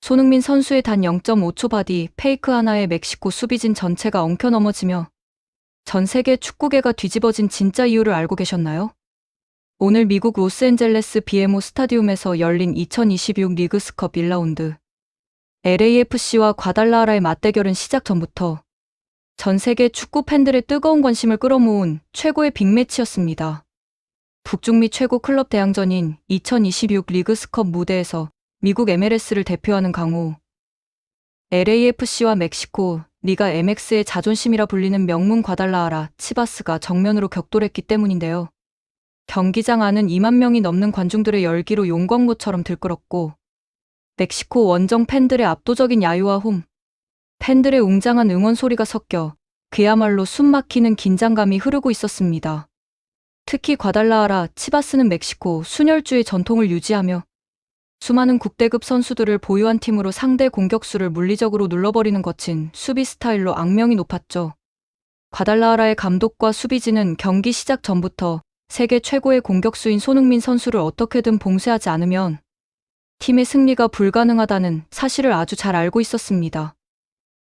손흥민 선수의 단 0.5초 바디 페이크 하나에 멕시코 수비진 전체가 엉켜 넘어지며 전 세계 축구계가 뒤집어진 진짜 이유를 알고 계셨나요? 오늘 미국 로스앤젤레스 BMO 스타디움에서 열린 2026 리그스컵 1라운드 LAFC와 과달라하라의 맞대결은 시작 전부터 전 세계 축구 팬들의 뜨거운 관심을 끌어모은 최고의 빅매치였습니다. 북중미 최고 클럽 대항전인 2026 리그스컵 무대에서 미국 MLS를 대표하는 강호 LAFC와 멕시코 리가 MX의 자존심이라 불리는 명문 과달라하라 치바스가 정면으로 격돌했기 때문인데요. 경기장 안은 2만 명이 넘는 관중들의 열기로 용광로처럼 들끓었고 멕시코 원정 팬들의 압도적인 야유와 홈 팬들의 웅장한 응원 소리가 섞여 그야말로 숨막히는 긴장감이 흐르고 있었습니다. 특히 과달라하라 치바스는 멕시코 순혈주의 전통을 유지하며 수많은 국대급 선수들을 보유한 팀으로 상대 공격수를 물리적으로 눌러버리는 거친 수비 스타일로 악명이 높았죠. 과달라하라의 감독과 수비진은 경기 시작 전부터 세계 최고의 공격수인 손흥민 선수를 어떻게든 봉쇄하지 않으면 팀의 승리가 불가능하다는 사실을 아주 잘 알고 있었습니다.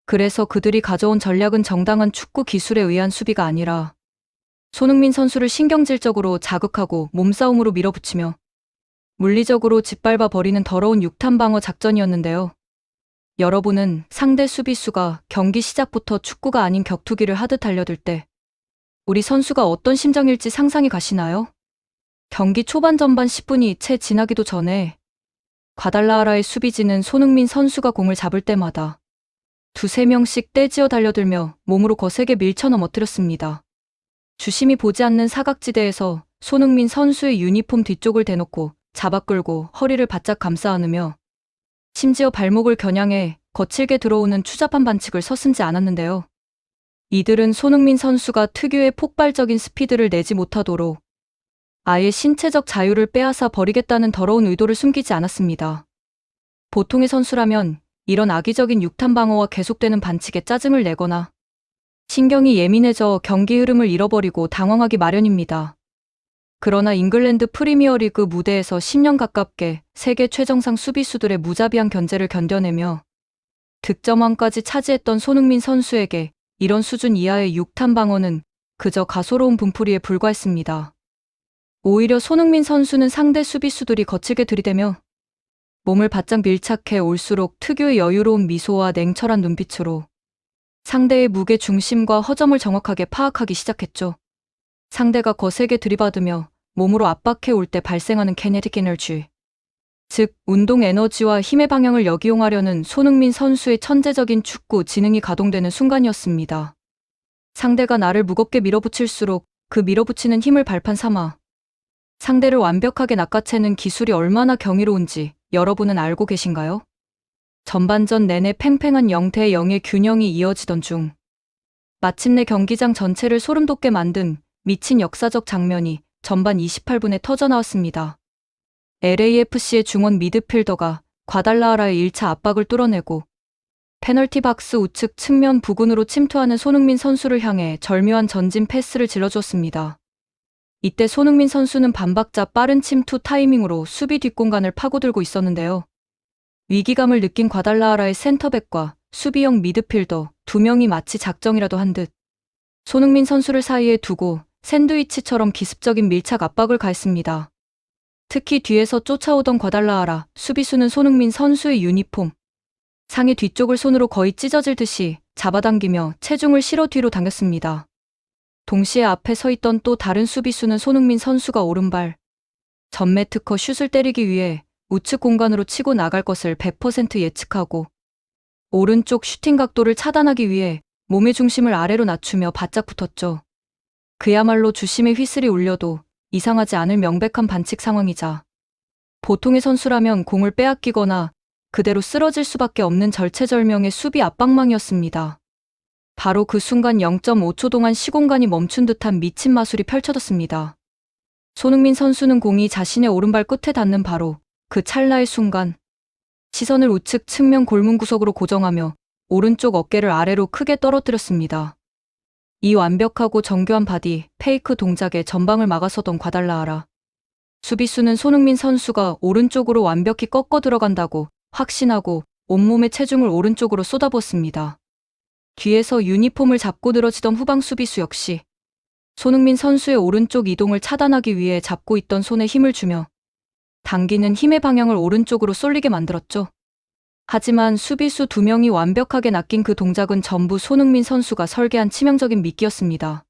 그래서 그들이 가져온 전략은 정당한 축구 기술에 의한 수비가 아니라 손흥민 선수를 신경질적으로 자극하고 몸싸움으로 밀어붙이며 물리적으로 짓밟아 버리는 더러운 육탄 방어 작전이었는데요. 여러분은 상대 수비수가 경기 시작부터 축구가 아닌 격투기를 하듯 달려들 때 우리 선수가 어떤 심정일지 상상이 가시나요? 경기 초반 전반 10분이 채 지나기도 전에 과달라하라의 수비진은 손흥민 선수가 공을 잡을 때마다 두세 명씩 떼지어 달려들며 몸으로 거세게 밀쳐 넘어뜨렸습니다. 주심이 보지 않는 사각지대에서 손흥민 선수의 유니폼 뒤쪽을 대놓고 잡아 끌고 허리를 바짝 감싸 안으며 심지어 발목을 겨냥해 거칠게 들어오는 추잡한 반칙을 서슴지 않았는데요. 이들은 손흥민 선수가 특유의 폭발적인 스피드를 내지 못하도록 아예 신체적 자유를 빼앗아 버리겠다는 더러운 의도를 숨기지 않았습니다. 보통의 선수라면 이런 악의적인 육탄 방어와 계속되는 반칙에 짜증을 내거나 신경이 예민해져 경기 흐름을 잃어버리고 당황하기 마련입니다. 그러나 잉글랜드 프리미어리그 무대에서 10년 가깝게 세계 최정상 수비수들의 무자비한 견제를 견뎌내며 득점왕까지 차지했던 손흥민 선수에게 이런 수준 이하의 육탄 방어는 그저 가소로운 분풀이에 불과했습니다. 오히려 손흥민 선수는 상대 수비수들이 거칠게 들이대며 몸을 바짝 밀착해 올수록 특유의 여유로운 미소와 냉철한 눈빛으로 상대의 무게 중심과 허점을 정확하게 파악하기 시작했죠. 상대가 거세게 들이받으며 몸으로 압박해 올 때 발생하는 kinetic 에너지, 즉 운동 에너지와 힘의 방향을 역이용하려는 손흥민 선수의 천재적인 축구 지능이 가동되는 순간이었습니다. 상대가 나를 무겁게 밀어붙일수록 그 밀어붙이는 힘을 발판 삼아 상대를 완벽하게 낚아채는 기술이 얼마나 경이로운지 여러분은 알고 계신가요? 전반전 내내 팽팽한 0대 0의 균형이 이어지던 중 마침내 경기장 전체를 소름돋게 만든 미친 역사적 장면이 전반 28분에 터져나왔습니다. LAFC의 중원 미드필더가 과달라하라의 1차 압박을 뚫어내고 페널티 박스 우측 측면 부근으로 침투하는 손흥민 선수를 향해 절묘한 전진 패스를 질러주었습니다. 이때 손흥민 선수는 반박자 빠른 침투 타이밍으로 수비 뒷공간을 파고들고 있었는데요. 위기감을 느낀 과달라하라의 센터백과 수비형 미드필더 두 명이 마치 작정이라도 한 듯 손흥민 선수를 사이에 두고 샌드위치처럼 기습적인 밀착 압박을 가했습니다. 특히 뒤에서 쫓아오던 과달라하라 수비수는 손흥민 선수의 유니폼 상의 뒤쪽을 손으로 거의 찢어질 듯이 잡아당기며 체중을 실어 뒤로 당겼습니다. 동시에 앞에 서 있던 또 다른 수비수는 손흥민 선수가 오른발 전매 특허 슛을 때리기 위해 우측 공간으로 치고 나갈 것을 100% 예측하고 오른쪽 슈팅 각도를 차단하기 위해 몸의 중심을 아래로 낮추며 바짝 붙었죠. 그야말로 주심의 휘슬이 울려도 이상하지 않을 명백한 반칙 상황이자 보통의 선수라면 공을 빼앗기거나 그대로 쓰러질 수밖에 없는 절체절명의 수비 압박망이었습니다. 바로 그 순간 0.5초 동안 시공간이 멈춘 듯한 미친 마술이 펼쳐졌습니다. 손흥민 선수는 공이 자신의 오른발 끝에 닿는 바로 그 찰나의 순간 시선을 우측 측면 골문 구석으로 고정하며 오른쪽 어깨를 아래로 크게 떨어뜨렸습니다. 이 완벽하고 정교한 바디 페이크 동작에 전방을 막아서던 과달라하라 수비수는 손흥민 선수가 오른쪽으로 완벽히 꺾어 들어간다고 확신하고 온몸의 체중을 오른쪽으로 쏟아부었습니다. 뒤에서 유니폼을 잡고 늘어지던 후방 수비수 역시 손흥민 선수의 오른쪽 이동을 차단하기 위해 잡고 있던 손에 힘을 주며 당기는 힘의 방향을 오른쪽으로 쏠리게 만들었죠. 하지만 수비수 2명이 완벽하게 낚인 그 동작은 전부 손흥민 선수가 설계한 치명적인 미끼였습니다.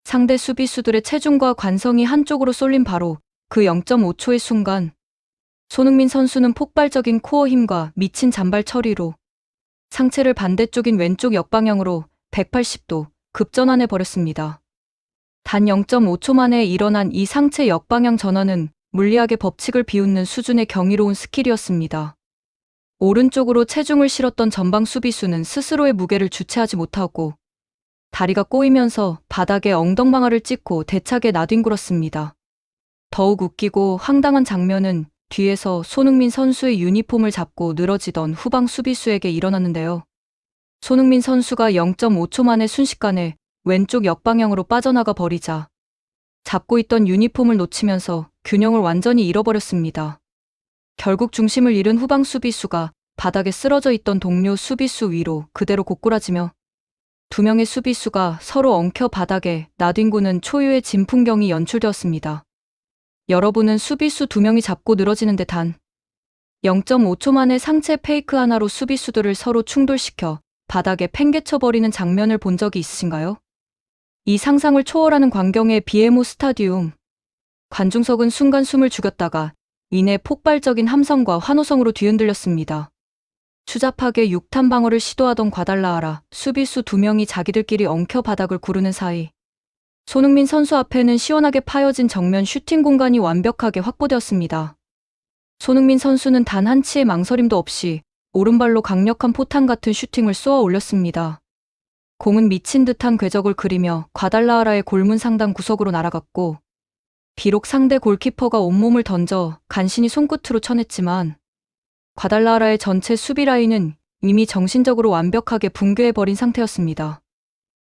상대 수비수들의 체중과 관성이 한쪽으로 쏠린 바로 그 0.5초의 순간 손흥민 선수는 폭발적인 코어 힘과 미친 잔발 처리로 상체를 반대쪽인 왼쪽 역방향으로 180도 급전환해 버렸습니다. 단 0.5초 만에 일어난 이 상체 역방향 전환은 물리학의 법칙을 비웃는 수준의 경이로운 스킬이었습니다. 오른쪽으로 체중을 실었던 전방 수비수는 스스로의 무게를 주체하지 못하고 다리가 꼬이면서 바닥에 엉덩방아를 찍고 대차게 나뒹굴었습니다. 더욱 웃기고 황당한 장면은 뒤에서 손흥민 선수의 유니폼을 잡고 늘어지던 후방 수비수에게 일어났는데요. 손흥민 선수가 0.5초 만에 순식간에 왼쪽 역방향으로 빠져나가 버리자 잡고 있던 유니폼을 놓치면서 균형을 완전히 잃어버렸습니다. 결국 중심을 잃은 후방 수비수가 바닥에 쓰러져 있던 동료 수비수 위로 그대로 고꾸라지며 2명의 수비수가 서로 엉켜 바닥에 나뒹구는 초유의 진풍경이 연출되었습니다. 여러분은 수비수 2명이 잡고 늘어지는데 단 0.5초 만에 상체 페이크 하나로 수비수들을 서로 충돌시켜 바닥에 팽개쳐버리는 장면을 본 적이 있으신가요? 이 상상을 초월하는 광경의 비에모 스타디움. 관중석은 순간 숨을 죽였다가 이내 폭발적인 함성과 환호성으로 뒤흔들렸습니다. 추잡하게 육탄 방어를 시도하던 과달라하라 수비수 2명이 자기들끼리 엉켜 바닥을 구르는 사이 손흥민 선수 앞에는 시원하게 파여진 정면 슈팅 공간이 완벽하게 확보되었습니다. 손흥민 선수는 단 한치의 망설임도 없이 오른발로 강력한 포탄 같은 슈팅을 쏘아 올렸습니다. 공은 미친 듯한 궤적을 그리며 과달라하라의 골문 상단 구석으로 날아갔고 비록 상대 골키퍼가 온몸을 던져 간신히 손끝으로 쳐냈지만 과달라하라의 전체 수비 라인은 이미 정신적으로 완벽하게 붕괴해버린 상태였습니다.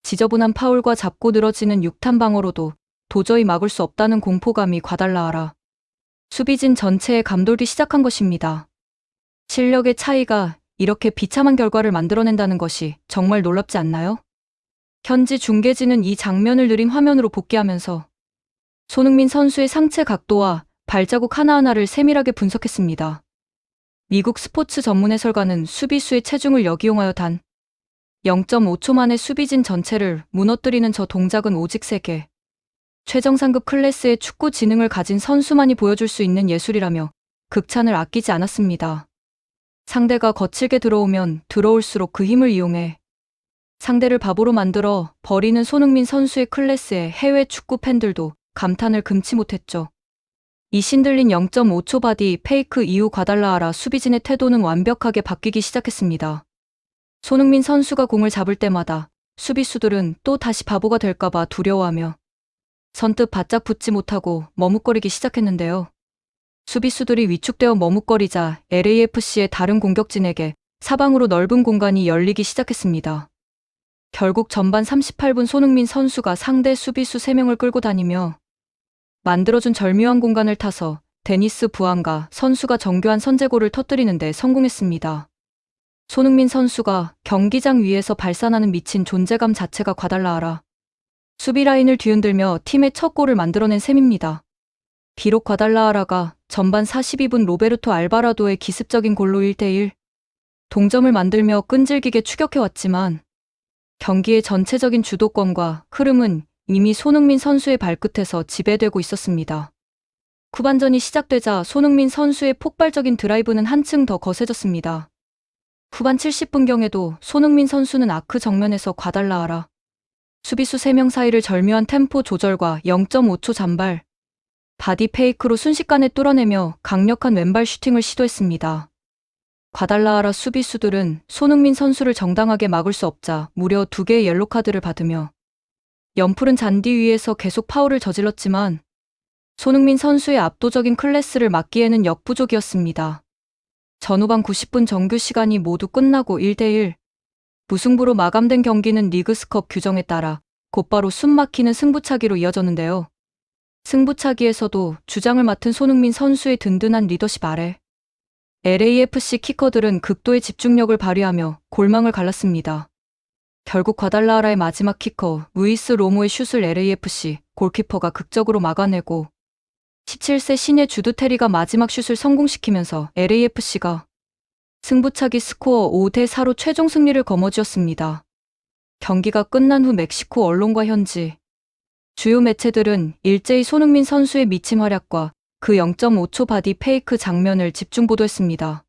지저분한 파울과 잡고 늘어지는 육탄 방어로도 도저히 막을 수 없다는 공포감이 과달라하라 수비진 전체에 감돌기 시작한 것입니다. 실력의 차이가 이렇게 비참한 결과를 만들어낸다는 것이 정말 놀랍지 않나요? 현지 중계진은 이 장면을 느린 화면으로 복귀하면서 손흥민 선수의 상체 각도와 발자국 하나하나를 세밀하게 분석했습니다. 미국 스포츠 전문 해설가는 수비수의 체중을 역이용하여 단 0.5초 만에 수비진 전체를 무너뜨리는 저 동작은 오직 세계 최정상급 클래스의 축구 지능을 가진 선수만이 보여줄 수 있는 예술이라며 극찬을 아끼지 않았습니다. 상대가 거칠게 들어오면 들어올수록 그 힘을 이용해 상대를 바보로 만들어 버리는 손흥민 선수의 클래스에 해외 축구 팬들도 감탄을 금치 못했죠. 이 신들린 0.5초 바디 페이크 이후 과달라하라 수비진의 태도는 완벽하게 바뀌기 시작했습니다. 손흥민 선수가 공을 잡을 때마다 수비수들은 또 다시 바보가 될까봐 두려워하며 선뜻 바짝 붙지 못하고 머뭇거리기 시작했는데요. 수비수들이 위축되어 머뭇거리자 LAFC의 다른 공격진에게 사방으로 넓은 공간이 열리기 시작했습니다. 결국 전반 38분 손흥민 선수가 상대 수비수 3명을 끌고 다니며 만들어준 절묘한 공간을 타서 데니스 부안가 선수가 정교한 선제골을 터뜨리는 데 성공했습니다. 손흥민 선수가 경기장 위에서 발산하는 미친 존재감 자체가 과달라하라 수비 라인을 뒤흔들며 팀의 첫 골을 만들어낸 셈입니다. 비록 과달라하라가 전반 42분 로베르토 알바라도의 기습적인 골로 1대1 동점을 만들며 끈질기게 추격해왔지만 경기의 전체적인 주도권과 흐름은 이미 손흥민 선수의 발끝에서 지배되고 있었습니다. 후반전이 시작되자 손흥민 선수의 폭발적인 드라이브는 한층 더 거세졌습니다. 후반 70분경에도 손흥민 선수는 아크 정면에서 과달라하라 수비수 3명 사이를 절묘한 템포 조절과 0.5초 잔발, 바디 페이크로 순식간에 뚫어내며 강력한 왼발 슈팅을 시도했습니다. 과달라하라 수비수들은 손흥민 선수를 정당하게 막을 수 없자 무려 2개의 옐로카드를 받으며 연푸른 잔디 위에서 계속 파울을 저질렀지만 손흥민 선수의 압도적인 클래스를 막기에는 역부족이었습니다. 전후반 90분 정규 시간이 모두 끝나고 1대1 무승부로 마감된 경기는 리그스컵 규정에 따라 곧바로 숨막히는 승부차기로 이어졌는데요. 승부차기에서도 주장을 맡은 손흥민 선수의 든든한 리더십 아래 LAFC 키커들은 극도의 집중력을 발휘하며 골망을 갈랐습니다. 결국 과달라하라의 마지막 키커 루이스 로모의 슛을 LAFC 골키퍼가 극적으로 막아내고 17세 신예 주드 테리가 마지막 슛을 성공시키면서 LAFC가 승부차기 스코어 5대4로 최종 승리를 거머쥐었습니다. 경기가 끝난 후 멕시코 언론과 현지 주요 매체들은 일제히 손흥민 선수의 미친 활약과 그 0.5초 바디 페이크 장면을 집중 보도했습니다.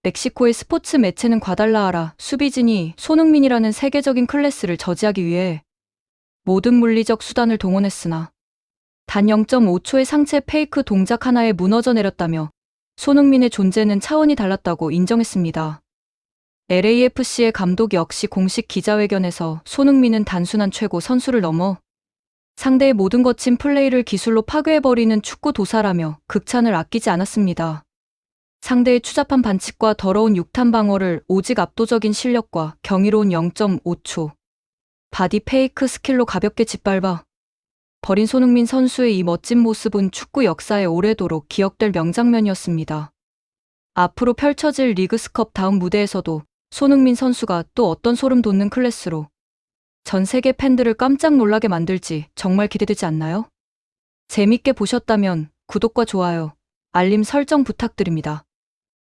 멕시코의 스포츠 매체는 과달라하라 수비진이 손흥민이라는 세계적인 클래스를 저지하기 위해 모든 물리적 수단을 동원했으나 단 0.5초의 상체 페이크 동작 하나에 무너져 내렸다며 손흥민의 존재는 차원이 달랐다고 인정했습니다. LAFC의 감독 역시 공식 기자회견에서 손흥민은 단순한 최고 선수를 넘어 상대의 모든 거친 플레이를 기술로 파괴해버리는 축구 도사라며 극찬을 아끼지 않았습니다. 상대의 추잡한 반칙과 더러운 육탄 방어를 오직 압도적인 실력과 경이로운 0.5초 바디 페이크 스킬로 가볍게 짓밟아 버린 손흥민 선수의 이 멋진 모습은 축구 역사에 오래도록 기억될 명장면이었습니다. 앞으로 펼쳐질 리그스컵 다음 무대에서도 손흥민 선수가 또 어떤 소름 돋는 클래스로 전 세계 팬들을 깜짝 놀라게 만들지 정말 기대되지 않나요? 재밌게 보셨다면 구독과 좋아요, 알림 설정 부탁드립니다.